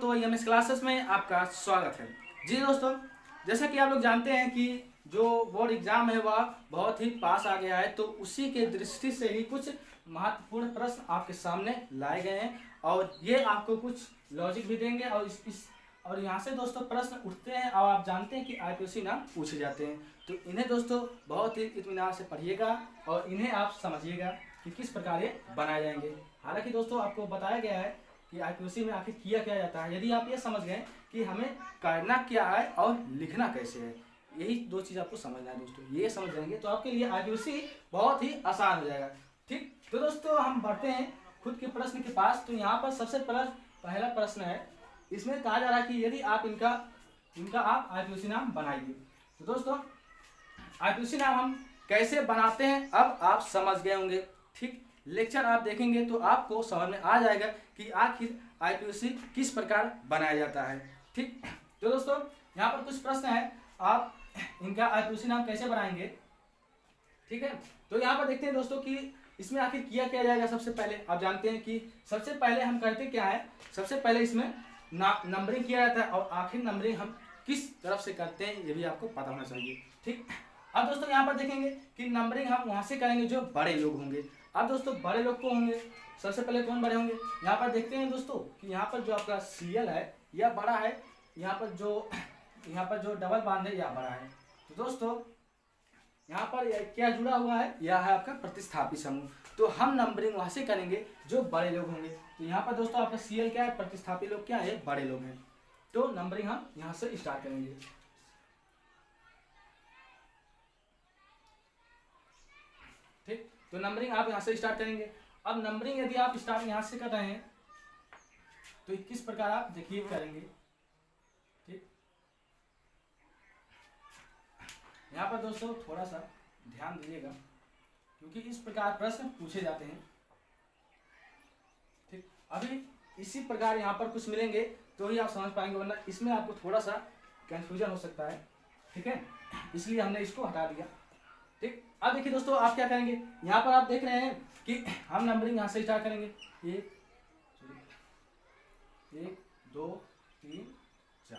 दोस्तों, MS classes में आपका स्वागत है। जी दोस्तों, जैसा कि आप लोग जानते हैं कि जो बोर्ड एग्जाम है वह बहुत ही पास आ गया है, तो उसी के दृष्टि से ही कुछ महत्वपूर्ण प्रश्न आपके सामने लाए गए हैं और ये आपको कुछ लॉजिक भी देंगे और और यहाँ से दोस्तों प्रश्न उठते हैं और आप जानते हैं कि आईपीएससी नाम पूछे जाते हैं, तो इन्हें दोस्तों बहुत ही इत्मीनान से पढ़िएगा और इन्हें आप समझिएगा कि किस प्रकार ये बनाए जाएंगे। हालांकि दोस्तों आपको बताया गया है कि आईपीएससी में आखिर किया क्या जाता है। यदि आप ये समझ गए कि हमें करना क्या है और लिखना कैसे है, यही दो चीज़ आपको समझना है दोस्तों। ये समझ जाएंगे तो आपके लिए आईपीएससी बहुत ही आसान हो जाएगा। ठीक, तो दोस्तों हम बढ़ते हैं खुद के प्रश्न के पास। तो यहाँ पर सबसे पहला प्रश्न है, इसमें कहा जा रहा है कि यदि आप इनका आप आईपीएससी नाम बनाइए। तो दोस्तों आईपीएससी नाम हम कैसे बनाते हैं अब आप समझ गए होंगे। ठीक, लेक्चर आप देखेंगे तो आपको समझ में आ जाएगा कि आखिर आईपीएससी किस प्रकार बनाया जाता है। ठीक, तो दोस्तों यहाँ पर कुछ प्रश्न है, आप इनका आईपीएससी नाम कैसे बनाएंगे। ठीक है, तो यहाँ पर देखते हैं दोस्तों कि इसमें आखिर किया क्या जाएगा। सबसे पहले आप जानते हैं कि सबसे पहले हम करते क्या है, सबसे पहले इसमें नंबरिंग किया जाता है और आखिर नंबरिंग हम किस तरफ से करते हैं ये भी आपको पता होना चाहिए। ठीक, अब दोस्तों यहाँ पर देखेंगे कि नंबरिंग हम वहाँ से करेंगे जो बड़े लोग होंगे। अब दोस्तों बड़े लोग को होंगे, सबसे पहले कौन बड़े होंगे, यहाँ पर देखते हैं दोस्तों कि यहाँ पर जो आपका सीएल है यह बड़ा है, यहाँ पर जो डबल बांध है यह बड़ा है। तो दोस्तों यहाँ पर क्या जुड़ा हुआ है, यह है आपका प्रतिस्थापी समूह। तो हम नंबरिंग वहाँ से करेंगे जो बड़े लोग होंगे। तो यहाँ पर दोस्तों आपका सीएल क्या है, प्रतिस्थापी लोग क्या है, बड़े लोग हैं। तो नंबरिंग हम यहाँ से स्टार्ट करेंगे। ठीक, तो नंबरिंग आप यहाँ से स्टार्ट करेंगे। अब नंबरिंग यदि आप स्टार्ट यहाँ से कर रहे हैं तो किस प्रकार आप देखिए करेंगे। ठीक, यहाँ पर दोस्तों थोड़ा सा ध्यान दीजिएगा क्योंकि इस प्रकार प्रश्न पूछे जाते हैं। ठीक, अभी इसी प्रकार यहाँ पर कुछ मिलेंगे तो ही आप समझ पाएंगे, वरना इसमें आपको थोड़ा सा कंफ्यूजन हो सकता है। ठीक है, इसलिए हमने इसको हटा दिया। ठीक, अब देखिए दोस्तों आप क्या करेंगे, यहाँ पर आप देख रहे हैं कि हम नंबरिंग यहाँ से स्टार्ट करेंगे। 1 2 3 4।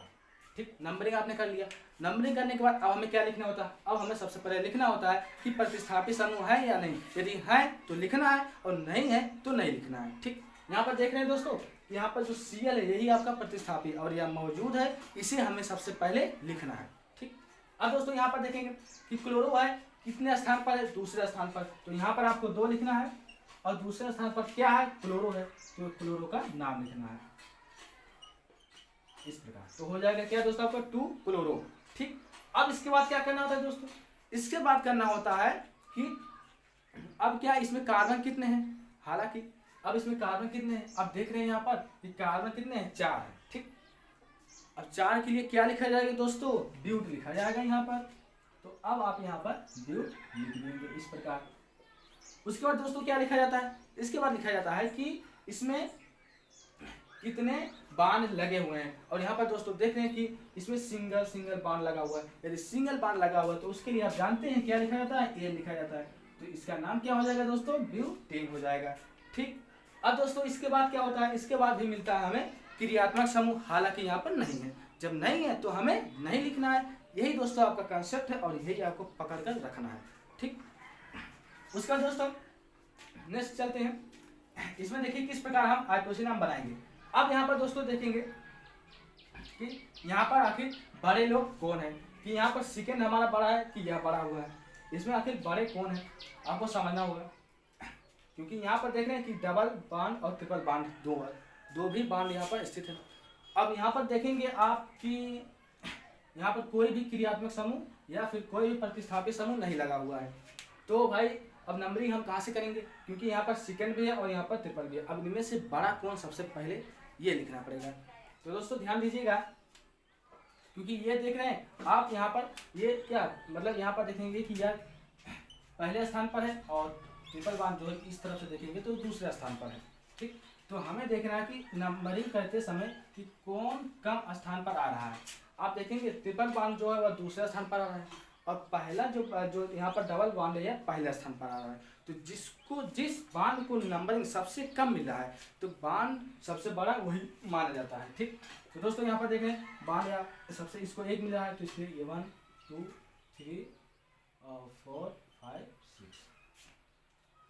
ठीक, नंबरिंग आपने कर लिया। नंबरिंग करने के बाद अब हमें क्या लिखना होता है, अब हमें सबसे पहले लिखना होता है कि प्रतिस्थापी समूह है या नहीं। यदि है तो लिखना है और नहीं है तो नहीं लिखना है। ठीक, यहाँ पर देख रहे हैं दोस्तों, यहाँ पर जो सीएल है यही आपका प्रतिस्थापी और यह मौजूद है, इसे हमें सबसे पहले लिखना है। ठीक, अब दोस्तों यहाँ पर देखेंगे कि क्लोरो है कितने स्थान पर है, दूसरे स्थान पर। तो यहाँ पर आपको 2 लिखना है और दूसरे स्थान पर क्या है, क्लोरो है, तो क्लोरो का नाम लिखना है इस प्रकार। तो हो जाएगा क्या दोस्तों आपका 2 क्लोरो। ठीक, अब इसके बाद क्या करना होता है दोस्तों, इसके बाद करना होता है कि अब क्या इसमें कार्बन कितने हैं। हालांकि अब इसमें कार्बन कितने हैं, अब देख रहे हैं यहाँ पर कि कार्बन कितने हैं, 4 है। ठीक, अब 4 के लिए क्या लिखा जाएगा दोस्तों, ब्यूट लिखा जाएगा यहाँ पर। तो अब आप यहाँ पर ब्यूट लिख देंगे इस प्रकार। उसके बाद दोस्तों क्या लिखा जाता है, इसके बाद लिखा जाता है कि इसमें कितने बांड लगे हुए हैं। और यहाँ पर दोस्तों देख रहे हैं कि इसमें सिंगल बांड लगा हुआ है। यदि सिंगल बांड लगा हुआ है तो उसके लिए आप जानते हैं क्या लिखा जाता है, ए लिखा जाता है। तो इसका नाम क्या हो जाएगा दोस्तों, ब्यूटेन हो जाएगा। ठीक, अब दोस्तों इसके बाद क्या होता है, इसके बाद भी मिलता है हमें क्रियात्मक समूह। हालांकि यहाँ पर नहीं है, जब नहीं है तो हमें नहीं लिखना है। यही दोस्तों आपका कंसेप्ट है और यही आपको पकड़ कर रखना है। ठीक, उसका दोस्तों नेक्स्ट चलते हैं। इसमें देखिए किस प्रकार हम आईपीएससी नाम बनाएंगे। अब यहाँ पर दोस्तों देखेंगे कि यहाँ पर आखिर बड़े लोग कौन है, कि यहाँ पर सेकेंड हमारा बड़ा है कि यह बड़ा हुआ है, इसमें आखिर बड़े कौन है आपको समझना होगा। क्योंकि यहाँ पर देख रहे हैं कि डबल बांड और ट्रिपल बांड दो भी बांड यहाँ पर स्थित है। अब यहाँ पर देखेंगे आप कि यहाँ पर कोई भी क्रियात्मक समूह या फिर कोई भी प्रतिस्थापी समूह नहीं लगा हुआ है। तो भाई अब नंबरिंग हम कहाँ से करेंगे, क्योंकि यहाँ पर सेकंड भी है और यहाँ पर ट्रिपल भी है। अब इनमें से बड़ा कौन सबसे पहले ये लिखना पड़ेगा। तो दोस्तों ध्यान दीजिएगा क्योंकि ये देख रहे हैं आप यहाँ पर ये क्या मतलब यहाँ पर देखेंगे कि यह पहले स्थान पर है और ट्रिपल बांड जो है इस तरफ से देखेंगे तो दूसरे स्थान पर है। ठीक, तो हमें देखना है कि नंबरिंग करते समय कि कौन कम स्थान पर आ रहा है। आप देखेंगे ट्रिपल बांड जो है वह दूसरे स्थान पर आ रहा है और पहला जो यहाँ पर डबल बॉन्ड है पहले स्थान पर आ रहा है। तो जिस बांड को नंबरिंग सबसे कम मिला है तो बांड सबसे बड़ा वही माना जाता है। ठीक, तो दोस्तों यहाँ पर देखें बांड या सबसे इसको 1 मिला है, तो इसलिए ये 1 2 3 4 5 6।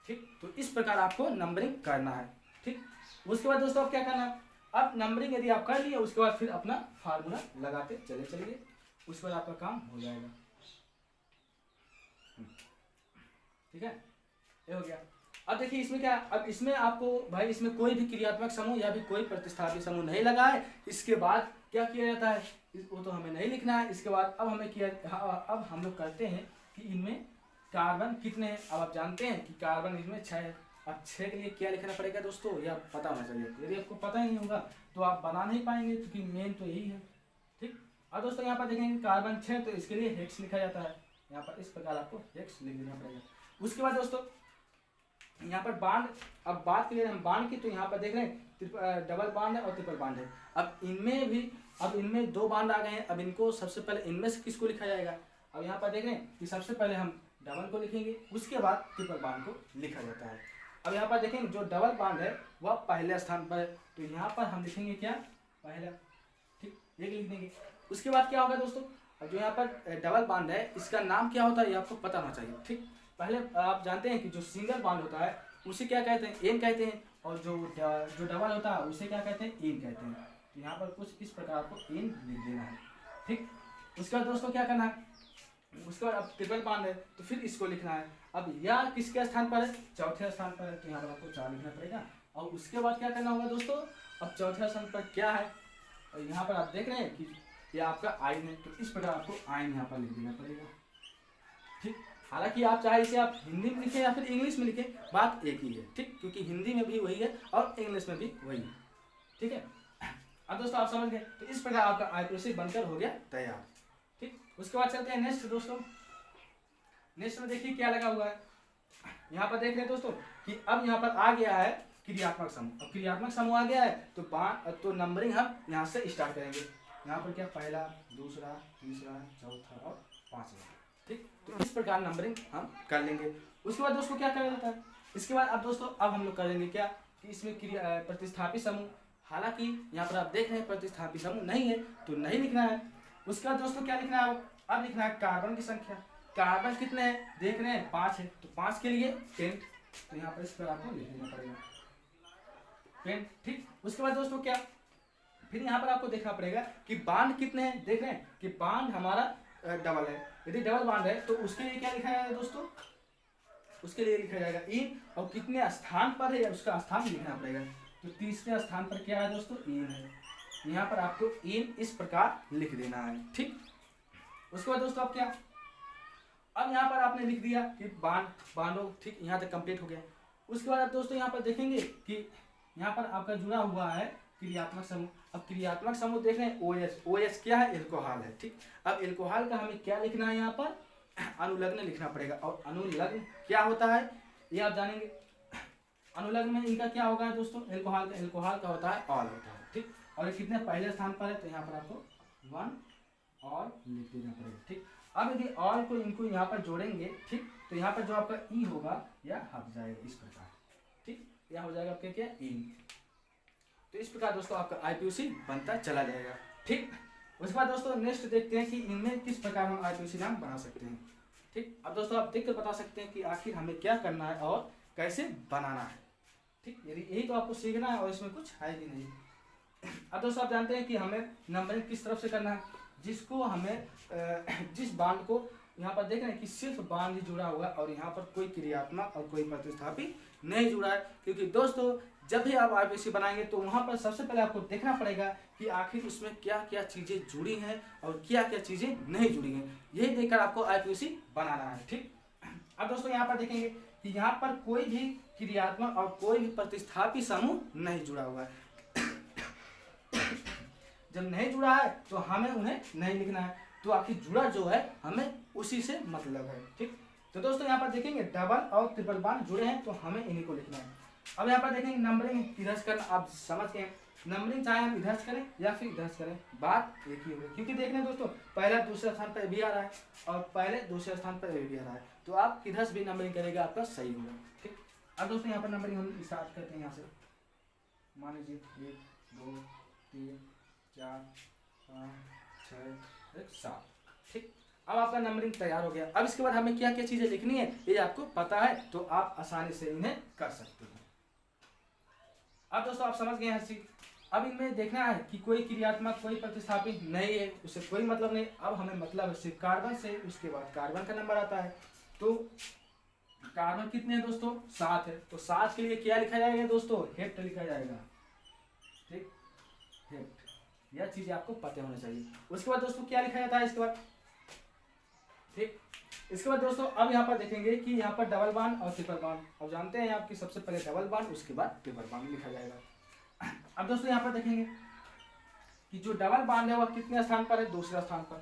ठीक, तो इस प्रकार आपको नंबरिंग करना है। ठीक, उसके बाद दोस्तों आप क्या करना है, अब नंबरिंग यदि आप कर लिए उसके बाद फिर अपना फार्मूला लगाते चलिए, उसके बाद आपका काम हो जाएगा। ठीक है, ये हो गया। अब देखिए इसमें क्या, अब इसमें आपको भाई इसमें कोई भी क्रियात्मक समूह या भी कोई प्रतिस्थापी समूह नहीं लगा है। इसके बाद क्या किया जाता है वो तो हमें नहीं लिखना है। इसके बाद अब हमें अब हम लोग करते हैं कि इनमें कार्बन कितने हैं। अब आप जानते हैं कि कार्बन इसमें 6 है। अब 6 के लिए क्या लिखना पड़ेगा दोस्तों, यह पता होना चाहिए। यदि आपको पता ही नहीं होगा तो आप बना नहीं पाएंगे, क्योंकि मेन तो यही है। ठीक, अब दोस्तों यहाँ पर देखेंगे कार्बन 6 तो इसके लिए हेक्स लिखा जाता है। यहाँ पर इस प्रकार आपको हेक्स लिख देना पड़ेगा। उसके बाद दोस्तों यहाँ पर बांड, अब बात करें हम बांड की, तो यहाँ पर देख रहे हैं डबल बांड है और ट्रिपल बांड है। अब इनमें 2 बांड आ गए हैं। अब इनको सबसे पहले इनमें से किसको लिखा जाएगा। अब यहाँ पर देख रहे हैं कि सबसे पहले हम डबल को लिखेंगे, उसके बाद ट्रिपल बांड को लिखा जाता है। अब यहाँ पर देखेंगे जो डबल बांड है वह पहले स्थान पर है, तो यहाँ पर हम लिखेंगे क्या, पहला। ठीक, ये लिख देंगे। उसके बाद क्या होगा दोस्तों, अब जो यहाँ पर डबल बांड है इसका नाम क्या होता है ये आपको पता होना चाहिए। ठीक, पहले आप जानते हैं कि जो सिंगल बांड होता है उसे क्या कहते हैं, एन कहते हैं, और जो डबल होता है उसे क्या कहते हैं, इन कहते हैं। तो यहाँ पर कुछ इस प्रकार आपको इन लिख देना है। ठीक, उसके बाद दोस्तों क्या करना है, उसके बाद अब ट्रिपल बांड है तो फिर इसको लिखना है। अब यह किसके स्थान पर है, चौथे स्थान पर है, तो यहाँ पर आपको 4 लिखना पड़ेगा। और उसके बाद क्या करना होगा दोस्तों, अब चौथे स्थान पर क्या है, और यहाँ पर आप देख रहे हैं कि ये आपका आयन है, तो इस प्रकार आपको आयन यहाँ पर लिख देना पड़ेगा। ठीक, हालांकि आप चाहे इसे आप हिंदी में लिखें या फिर इंग्लिश में लिखें, बात एक ही है। ठीक, क्योंकि हिंदी में भी वही है और इंग्लिश में भी वही है। ठीक है, अब दोस्तों आप समझ गए। तो इस प्रकार आपका आईपीसी बनकर हो गया तैयार। ठीक, उसके बाद चलते हैं नेक्स्ट दोस्तों। नेक्स्ट में देखिए क्या लगा हुआ है, यहाँ पर देख रहे हैं दोस्तों कि अब यहाँ पर आ गया है क्रियात्मक समूह। अब क्रियात्मक समूह आ गया है तो नंबरिंग हम यहाँ से स्टार्ट करेंगे। यहाँ पर क्या, पहला, दूसरा, तीसरा, चौथा और 5वां। ठीक, तो इस प्रकार नंबरिंग हम कर लेंगे। उसके बाद दोस्तों क्या करना जाता है, इसके बाद अब दोस्तों अब हम लोग करेंगे क्या कि इसमें प्रतिस्थापी समूह। हालांकि यहाँ पर आप देख रहे हैं प्रतिस्थापी समूह नहीं है तो नहीं लिखना है। उसके बाद दोस्तों क्या लिखना है, अब लिखना है कार्बन की संख्या। कार्बन कितने हैं देख रहे हैं, 5 है, तो 5 के लिए 10, तो यहाँ पर इस पर आपको लिख देना पड़ेगा 10। ठीक, उसके बाद दोस्तों क्या, फिर यहाँ पर आपको देखना पड़ेगा कि बांड कितने हैं। देख रहे हैं कि बांड हमारा डबल है। यदि डबल बांड है तो उसके लिए क्या लिखा जाएगा दोस्तों, उसके लिए लिखा जाएगा इन, और कितने स्थान पर है उसका स्थान लिखना पड़ेगा। तो तीसरे स्थान पर क्या है दोस्तों, इन है। यहाँ पर आपको इन इस प्रकार लिख देना है। ठीक, उसके बाद दोस्तों आप क्या, अब यहाँ पर आपने लिख दिया कि बांडो। ठीक, यहाँ तक कंप्लीट हो गया। उसके बाद आप दोस्तों यहाँ पर देखेंगे कि यहाँ पर आपका जुड़ा हुआ है क्रियात्मक समूह। अब क्रियात्मक समूह देख रहे हैं OH। OH क्या है, एल्कोहल है। ठीक, अब एल्कोहल का हमें क्या लिखना है, यहाँ पर अनुलग्न लिखना पड़ेगा। और अनुलग्न क्या होता है ये आप जानेंगे। अनुलग्न में इनका क्या होगा दोस्तों, एल्कोहल का होता है ऑल होता है। ठीक, और ये कितने पहले स्थान पर है, तो यहाँ पर आपको 1 और लिख देना पड़ेगा। ठीक, अब यदि ऑल को इनको यहाँ पर जोड़ेंगे, ठीक, तो यहाँ पर जो आपका ई होगा यह हट जाएगा इस प्रकार। ठीक, यह हो जाएगा आपका क्या, इन। तो इस प्रकार दोस्तों आपका आईपीसी बनता चला जाएगा। ठीक, उसके बाद दोस्तों नेक्स्ट देखते हैं कि इनमें किस प्रकार हम आईपीसी नाम बना सकते हैं। ठीक, अब दोस्तों आप देखकर बता सकते हैं कि आखिर हमें क्या करना है और कैसे बनाना है। ठीक, यही तो आपको सीखना है और इसमें कुछ है भी नहीं। अब दोस्तों आप जानते हैं कि हमें नंबरिंग किस तरफ से करना है, जिसको हमें जिस बांड को यहाँ पर देख रहे हैं कि सिर्फ बांड ही जुड़ा हुआ और यहाँ पर कोई क्रियात्मक और कोई प्रतिस्थापी नहीं जुड़ा है। क्योंकि दोस्तों जब भी आप आईपीसी बनाएंगे तो वहाँ पर सबसे पहले आपको देखना पड़ेगा कि आखिर उसमें क्या क्या चीज़ें जुड़ी हैं और क्या क्या चीज़ें नहीं जुड़ी हैं। यही देखकर आपको आईपीसी बनाना है। ठीक, अब दोस्तों यहाँ पर देखेंगे कि यहाँ पर कोई भी क्रियात्मक और कोई भी प्रतिस्थापी समूह नहीं जुड़ा हुआ है। जब नहीं जुड़ा है तो हमें उन्हें नहीं लिखना है। तो आखिर जुड़ा जो है हमें उसी से मतलब है। ठीक, तो दोस्तों यहाँ पर देखेंगे डबल और ट्रिपल बांड जुड़े हैं तो हमें इन्हीं को लिखना है। अब यहाँ पर देखेंगे नंबरिंग किधर से करना, आप समझ गए नंबरिंग चाहे हम इधर से करें या फिर इधर से करें, बात एक ही होगी, क्योंकि देख रहे हैं दोस्तों पहला दूसरे स्थान पर भी आ रहा है और पहले दूसरे स्थान पर भी आ रहा है, तो आप किधर से भी नंबरिंग करेगा आपका सही होगा। ठीक, अब दोस्तों यहाँ पर नंबरिंग हम स्टार्ट करते हैं यहाँ से, मान लीजिए 1 2 3 4 5 6 7। ठीक, अब आपका नंबरिंग तैयार हो गया। अब इसके बाद हमें क्या क्या चीजें लिखनी है ये आपको पता है, तो आप आसानी से इन्हें कर सकते हैं। अब दोस्तों आप समझ गए हर चीज। अब इनमें देखना है कि कोई क्रियात्मक कोई प्रतिस्थापित नहीं है, उससे कोई मतलब नहीं। अब हमें मतलब सिर्फ कार्बन से, उसके बाद कार्बन का नंबर आता है, तो कार्बन कितने हैं दोस्तों 7 है, तो 7 के लिए क्या लिखा जाएगा दोस्तों, हेप्ट लिखा जाएगा। ठीक, हेप्ट, यह चीजें आपको पता होना चाहिए। उसके बाद दोस्तों क्या लिखा जाता है इसके बाद, ठीक, इसके बाद दोस्तों अब यहाँ पर देखेंगे कि यहाँ पर डबल बॉन्ड और ट्रिपल बॉन्ड। अब जानते हैं आपकी सबसे पहले डबल बॉन्ड, उसके बाद ट्रिपल बॉन्ड लिखा जाएगा। अब दोस्तों यहाँ पर देखेंगे कि जो डबल बॉन्ड है वह कितने स्थान पर है, दूसरा स्थान पर,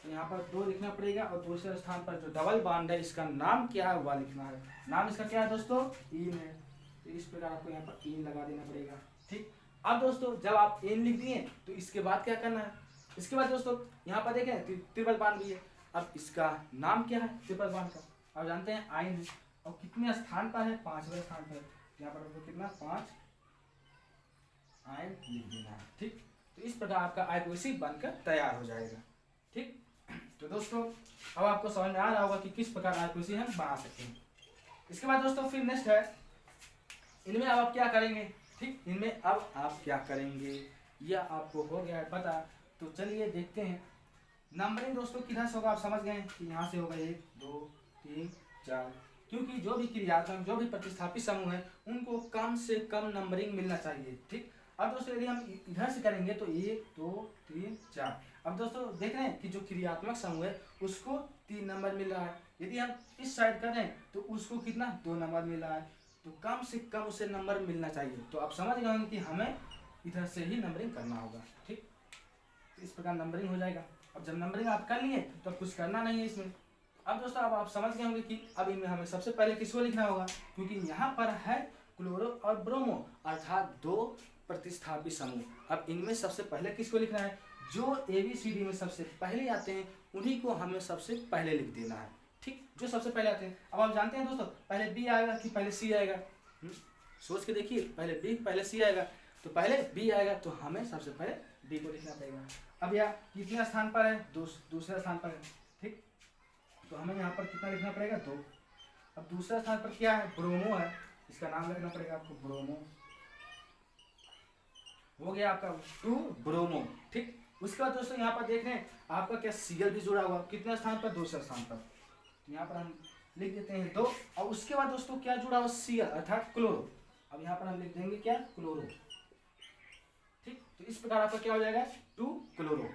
तो यहाँ पर 2 लिखना पड़ेगा, और दूसरे स्थान पर जो डबल बॉन्ड है इसका नाम क्या है वह लिखना है। नाम इसका क्या है दोस्तों, ईन है, तो इस प्रकार आपको यहाँ पर ईन लगा देना पड़ेगा। ठीक, अब दोस्तों जब आप ईन लिख दिए तो इसके बाद क्या करना है, इसके बाद दोस्तों यहाँ पर देखें ट्रिपल बॉन्ड भी है। अब इसका नाम क्या है ट्रिपल बॉन्ड का, अब जानते हैं आयन है, और कितने स्थान पर है, 5वें स्थान पर। यहाँ पर आपको कितना 5 आयन लिख देना है। ठीक, तो इस प्रकार आपका I2C बनकर तैयार हो जाएगा। ठीक, तो दोस्तों अब आपको समझ में आ रहा होगा कि किस प्रकार I2C हम बना सकते हैं। इसके बाद दोस्तों फिर नेक्स्ट है, इनमें अब आप क्या करेंगे। ठीक, इनमें अब आप क्या करेंगे यह आपको हो गया है पता, तो चलिए देखते हैं। नंबरिंग दोस्तों किधर से होगा, आप समझ गए कि यहाँ से होगा 1 2 3 4, क्योंकि जो भी क्रियात्मक जो भी प्रतिस्थापित समूह है उनको कम से कम नंबरिंग मिलना चाहिए। ठीक, अब दोस्तों यदि हम इधर से करेंगे तो 1 2 3 4। अब दोस्तों देख रहे हैं कि जो क्रियात्मक समूह है उसको 3 नंबर मिल रहा है, यदि हम इस साइड कर रहे हैं तो उसको कितना 2 नंबर मिल रहा है, तो कम से कम उसे नंबर मिलना चाहिए। तो आप समझ गए होंगे कि हमें इधर से ही नंबरिंग करना होगा। ठीक, तो इस प्रकार नंबरिंग हो जाएगा। अब जब नंबरिंग आप कर लिए तो कुछ करना नहीं है इसमें। अब दोस्तों अब आप समझ गए होंगे कि अब इनमें हमें सबसे पहले किसको लिखना होगा, क्योंकि यहाँ पर है क्लोरो और ब्रोमो अर्थात 2 प्रतिस्थापित समूह। अब इनमें सबसे पहले किसको लिखना है, जो ABCD में सबसे पहले आते हैं उन्हीं को हमें सबसे पहले लिख देना है। ठीक, जो सबसे पहले आते हैं। अब आप जानते हैं दोस्तों पहले B आएगा कि पहले C आएगा, सोच के देखिए, पहले B पहले C आएगा, तो पहले B आएगा, तो हमें सबसे पहले B को लिखना पड़ेगा। अब यह कितने स्थान पर है, दूसरे स्थान पर है। ठीक, तो हमें यहाँ पर कितना लिखना पड़ेगा 2। अब दूसरा स्थान पर क्या है, ब्रोमो है, इसका नाम लिखना पड़ेगा आपको ब्रोमो, हो गया आपका 2 ब्रोमो। ठीक, उसके बाद दोस्तों यहाँ पर देख रहे हैं आपका क्या Cl भी जुड़ा हुआ, कितने स्थान पर, दूसरे स्थान पर, तो यहाँ पर हम लिख देते हैं 2। और उसके बाद दोस्तों क्या जुड़ा हुआ, Cl अर्थात क्लोरो, अब यहाँ पर हम लिख देंगे क्या, क्लोरो। ठीक, तो इस प्रकार आपका क्या हो जाएगा 2 क्लोरो।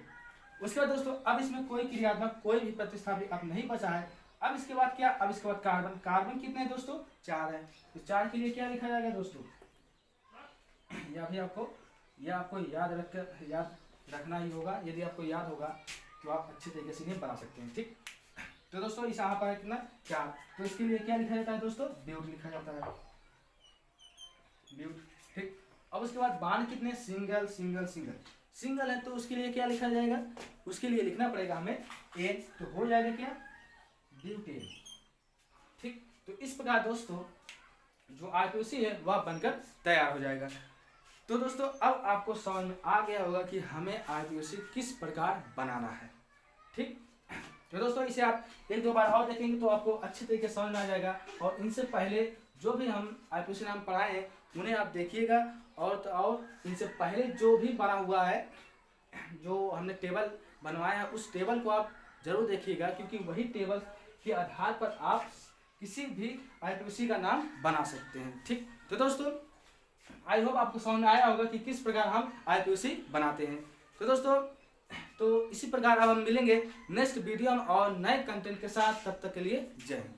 उसके बाद दोस्तों अब इसमें कोई क्रियात्मक कोई भी प्रतिस्थापित अब नहीं बचा है। अब इसके बाद क्या, अब इसके बाद कार्बन, कार्बन कितने हैं दोस्तों 4 है, तो 4 के लिए क्या लिखा जाएगा दोस्तों, यह भी आपको याद रखना ही होगा। यदि आपको याद होगा तो आप अच्छे तरीके से इन्हें बना सकते हैं। ठीक, तो दोस्तों इस यहाँ पर कितना 4, तो इसके लिए क्या लिखा जाता है दोस्तों, ब्यूट लिखा जाता है, ब्यूट। ठीक, अब उसके बाद बांड कितने, सिंगल सिंगल सिंगल, सिंगल है तो उसके लिए क्या लिखा जाएगा, उसके लिए लिखना पड़ेगा हमें एन, तो हो जाएगा क्या, ब्यूटेन। ठीक, तो इस प्रकार दोस्तों जो I2C है वह बनकर तैयार हो जाएगा। तो दोस्तों अब आपको समझ में आ गया होगा कि हमें I2C किस प्रकार बनाना है। ठीक, तो दोस्तों इसे आप 1-2 बार और देखेंगे तो आपको अच्छे तरीके से समझ में आ जाएगा। और इनसे पहले जो भी हम I2C नाम पढ़ाए हैं उन्हें आप देखिएगा, और इनसे पहले जो भी बना हुआ है, जो हमने टेबल बनवाया है उस टेबल को आप जरूर देखिएगा, क्योंकि वही टेबल के आधार पर आप किसी भी I2C का नाम बना सकते हैं। ठीक, तो दोस्तों आई होप आपको समझ में आया होगा कि किस प्रकार हम I2C बनाते हैं। तो दोस्तों तो इसी प्रकार अब हम मिलेंगे नेक्स्ट वीडियो और नए कंटेंट के साथ, तब तक के लिए जय हिंद।